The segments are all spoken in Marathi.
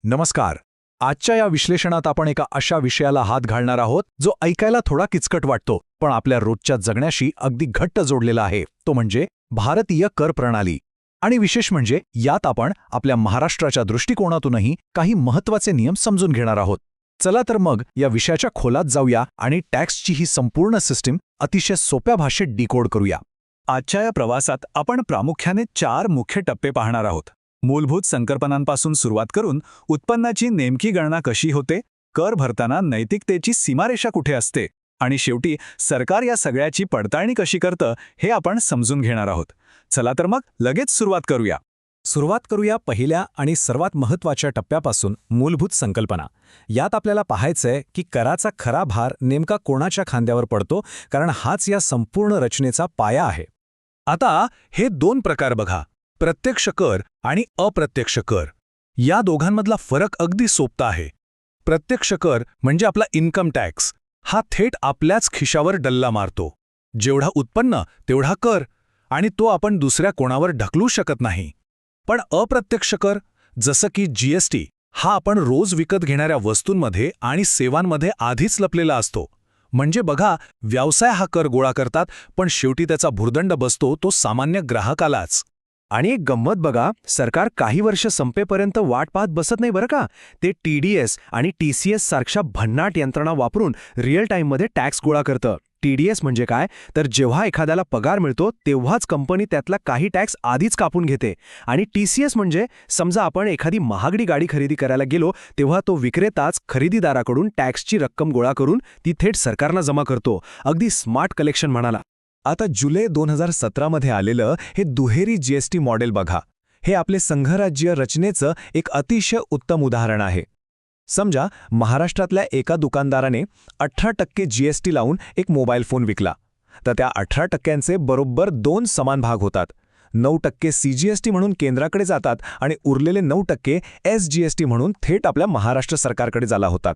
नमस्कार. आजच्या या विश्लेषणात आपण एका अशा विषयाला हात घालणार आहोत जो ऐकायला थोडा किचकट वाटतो पण आपल्या रोजच्या जगण्याशी अगदी घट्ट जोडलेला आहे. तो म्हणजे भारतीय कर प्रणाली. आणि विशेष म्हणजे यात आपण आपल्या महाराष्ट्राच्या दृष्टिकोनातूनही काही महत्त्वाचे नियम समजून घेणार आहोत. चला तर मग या विषयाच्या खोलात जाऊया आणि टॅक्सची ही संपूर्ण सिस्टीम अतिशय सोप्या भाषेत डिकोड करूया. आजच्या या प्रवासात आपण प्रामुख्याने 4 मुख्य टप्पे पाहणार आहोत. मूलभूत संकल्पनांपासून सुरुवात करून उत्पन्नाची नेमकी गणना कशी होते, कर भरताना नैतिकतेची सीमारेषा कुठे असते आणि शेवटी सरकार या सगळ्याची पडताळणी कशी करतं हे आपण समजून घेणार आहोत. चला तर मग लगेच सुरुवात करूया पहिल्या आणि सर्वात महत्त्वाच्या टप्प्यापासून, मूलभूत संकल्पना. यात आपल्याला पाहायचंय की कराचा खरा भार नेमका कोणाच्या खांद्यावर पडतो, कारण हाच या संपूर्ण रचनेचा पाया आहे. आता हे 2 प्रकार बघा, प्रत्यक्ष कर आणि अप्रत्यक्ष कर. या दोघांमधला फरक अगदी सोपा आहे. प्रत्यक्ष कर म्हणजे आपला इन्कम टॅक्स. हा थेट आपल्याच खिशावर डल्ला मारतो. जेवढा उत्पन्न तेवढा कर, आणि तो आपण दुसऱ्या कोणावर ढकलू शकत नाही. पण अप्रत्यक्ष कर, जसं की जीएसटी, हा आपण रोज विकत घेणाऱ्या वस्तूंमध्ये आणि सेवांमध्ये आधीच लपलेला असतो. म्हणजे बघा, व्यवसाय हा कर गोळा करतात, पण शेवटी त्याचा भुर्दंड बसतो तो सामान्य ग्राहकालाच. आणि एक गंमत बघा, सरकार काही वर्ष संपेपर्यंत वाट पाहत बसत नाही बरं का. ते TDS आणि TCS सारख्या भन्नाट यंत्रणा वापरून रिअल टाईममध्ये टॅक्स गोळा करतं. TDS म्हणजे काय, तर जेव्हा एखाद्याला पगार मिळतो तेव्हाच कंपनी त्यातला काही टॅक्स आधीच कापून घेते. आणि TCS म्हणजे, समजा आपण एखादी महागडी गाडी खरेदी करायला गेलो तेव्हा तो विक्रेताच खरेदीदाराकडून टॅक्सची रक्कम गोळा करून ती थेट सरकारला जमा करतो. अगदी स्मार्ट कलेक्शन म्हणाला. आता जुलै 2017 आलेलं हे दुहेरी जीएसटी मॉडेल बघा. हे आपले संघराज्य रचनेचं एक अतिशय उत्तम उदाहरण आहे. समजा महाराष्ट्रातल्या एका दुकानदाराने 18% जीएसटी लावून एक मोबाईल फोन विकला, तर त्या 18%चे बरोबर 2 समान भाग होतात. 9% CGST म्हणून केंद्राकडे जातात आणि उरलेले 9% SGST म्हणून थेट आपल्या महाराष्ट्र सरकारकडे जाला होतात.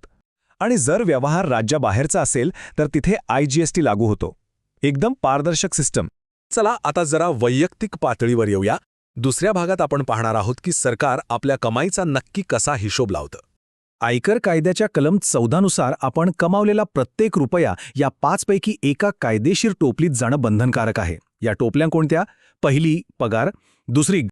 आणि जर व्यवहार राज्याबाहेरचा असेल तर तिथे IGST लागू होतो. एकदम पारदर्शक सिस्टम. चला आता जरा वैयक्तिक पातळीवर येऊया. दुसऱ्या भागात आपण पाहणार आहोत की सरकार आपल्या कमाईचा नक्की कसा हिशोब लावतं. आयकर कायद्याच्या कलम 14 नुसार आपण कमावलेला प्रत्येक रुपया या 5 पैकी एका कायदेशीर टोपलीत जाणं बंधनकारक आहे. या टोपल्या कोणत्या? पहिली, पगार. दुसरी,